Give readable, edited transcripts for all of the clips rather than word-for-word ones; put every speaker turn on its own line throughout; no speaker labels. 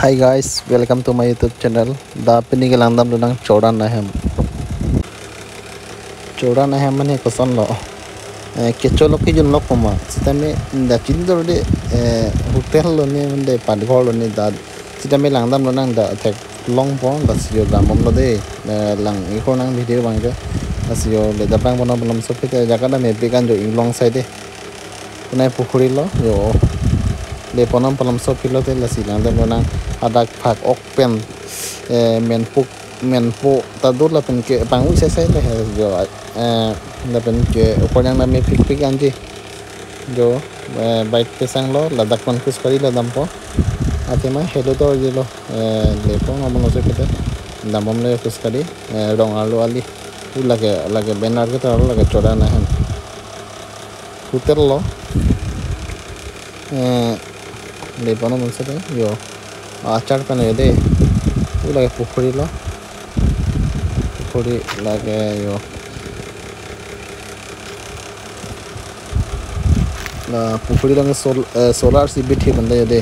Hi guys, welcome to my YouTube channel. Da pini ke langdam lunang Chodan nahem. Chodan nahem mane koson lo. Kecolo ki jun lo koma. Sitame da chindo de hotel lo ne mende padgol lo ne da. Sitame langdam lunang da tek long pon da sio da mom lo de lang iko nang video bangga. Asio le da bang bono bonom sopite jaga da me began jo long side. Kunai pukhuri lo yo. Le ponam ponam sopilo te la silang da lunang ada phak ok pen menpo tadur la pen ke pangu se le jo la pen ke upanyang na me pik anji jo bike pe sang lo ladak man kus kari la dampo ate ma hello to je lo le pon amon se kete damom le kus kari rong alu ali lage benar ke to lage choda na han puter lo le pon amon se yo आचार का नहीं दे वो लगे पुखरी लगे यो पुखरी लगे solar सी बिठी बंदे दे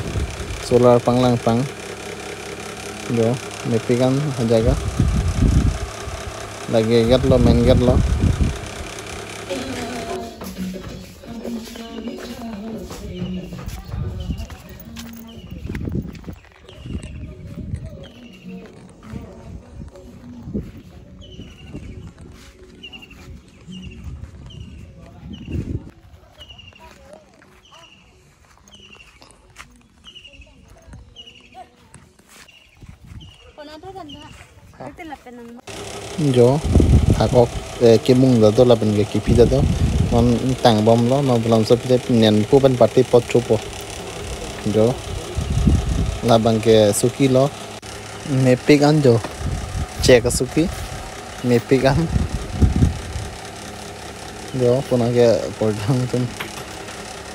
solar पंगलांग पंग जो मेपिगन जाएगा लगे get low main get low जो थाको केमुंग दा तो लापन के किपी दा तो मन तांग बम लो न बलम सब पे नेन को पन पार्टी पत चोपो जो लाबंग के सुकी लो मेपिगन जो चेक सुकी मेपिगन जो पुना के पोर्टंग तुम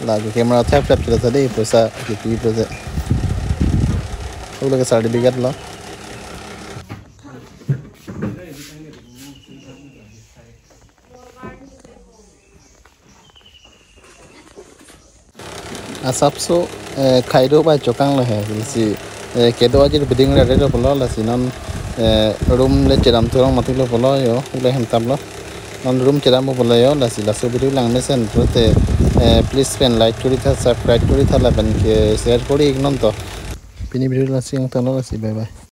लागे कैमरा थैप थैप चला था दे पैसा किपी पे से वो लगे certificate low asapso khaido ba chokang la hai si kedo ajir bidding la re polo la sinon room le cheram thorong matilo polo yo le hem tablo non room cheram polo yo la si la so video lang mesen prote please pen like kori tha subscribe kori tha la ban ke share kori ignon to pini video la sing tono la si bye bye.